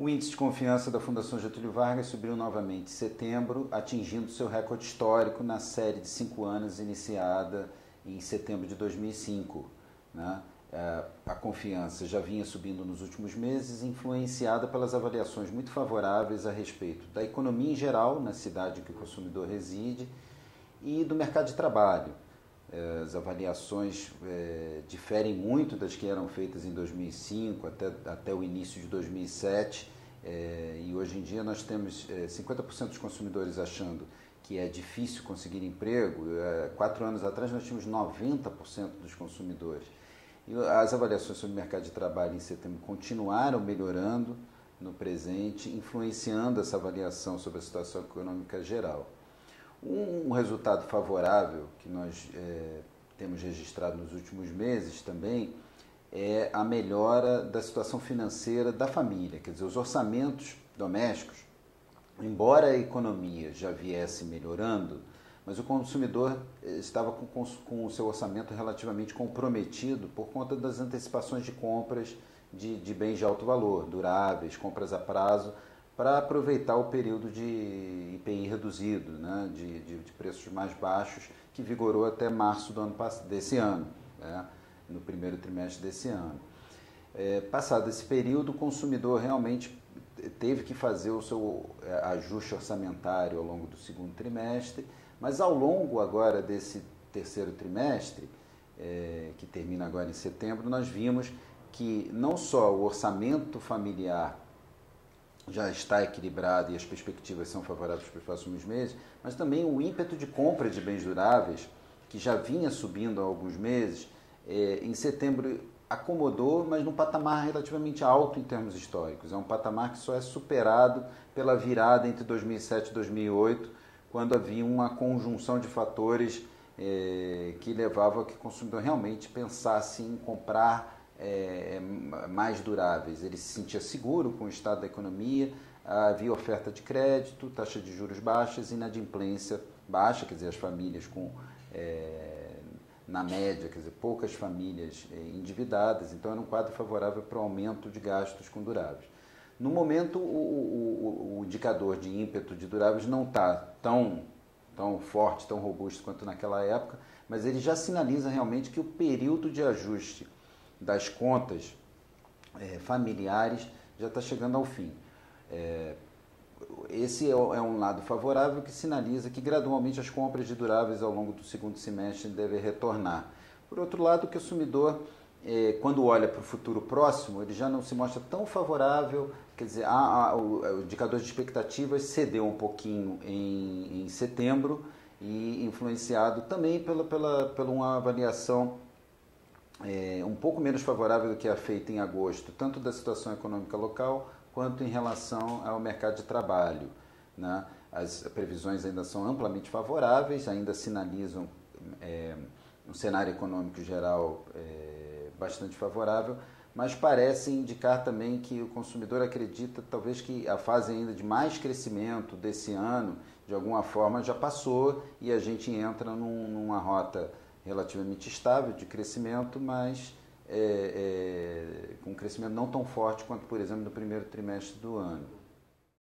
O índice de confiança da Fundação Getúlio Vargas subiu novamente em setembro, atingindo seu recorde histórico na série de 5 anos iniciada em setembro de 2005. Né? A confiança já vinha subindo nos últimos meses, influenciada pelas avaliações muito favoráveis a respeito da economia em geral, na cidade em que o consumidor reside, e do mercado de trabalho. As avaliações diferem muito das que eram feitas em 2005 até o início de 2007, e hoje em dia nós temos 50% dos consumidores achando que é difícil conseguir emprego. 4 anos atrás nós tínhamos 90% dos consumidores. E as avaliações sobre o mercado de trabalho em setembro continuaram melhorando no presente, influenciando essa avaliação sobre a situação econômica geral. Um resultado favorável que nós temos registrado nos últimos meses também é a melhora da situação financeira da família, quer dizer, os orçamentos domésticos, embora a economia já viesse melhorando, mas o consumidor estava com o seu orçamento relativamente comprometido por conta das antecipações de compras de bens de alto valor, duráveis, compras a prazo, para aproveitar o período de IPI reduzido, né, de preços mais baixos, que vigorou até março desse ano, né, no primeiro trimestre desse ano. Passado esse período, o consumidor realmente teve que fazer o seu ajuste orçamentário ao longo do segundo trimestre, mas ao longo agora desse terceiro trimestre, que termina agora em setembro, nós vimos que não só o orçamento familiar já está equilibrado e as perspectivas são favoráveis para os próximos meses, mas também o ímpeto de compra de bens duráveis, que já vinha subindo há alguns meses, em setembro acomodou, mas num patamar relativamente alto em termos históricos. É um patamar que só é superado pela virada entre 2007 e 2008, quando havia uma conjunção de fatores que levavam a que o consumidor realmente pensasse em comprar mais duráveis. Ele se sentia seguro com o estado da economia, havia oferta de crédito, taxa de juros baixas, inadimplência baixa, quer dizer, as famílias com, na média, quer dizer, poucas famílias endividadas, então era um quadro favorável para o aumento de gastos com duráveis. No momento, o indicador de ímpeto de duráveis não está tão forte, tão robusto quanto naquela época, mas ele já sinaliza realmente que o período de ajuste das contas familiares já está chegando ao fim. Esse é um lado favorável que sinaliza que gradualmente as compras de duráveis ao longo do segundo semestre devem retornar. Por outro lado, o consumidor, quando olha para o futuro próximo, ele já não se mostra tão favorável, quer dizer, o indicador de expectativas cedeu um pouquinho em setembro e influenciado também pela uma avaliação um pouco menos favorável do que a feita em agosto, tanto da situação econômica local quanto em relação ao mercado de trabalho. Né? As previsões ainda são amplamente favoráveis, ainda sinalizam um cenário econômico geral bastante favorável, mas parece indicar também que o consumidor acredita talvez que a fase ainda de mais crescimento desse ano, de alguma forma, já passou e a gente entra numa rota relativamente estável de crescimento, mas com um crescimento não tão forte quanto, por exemplo, no primeiro trimestre do ano.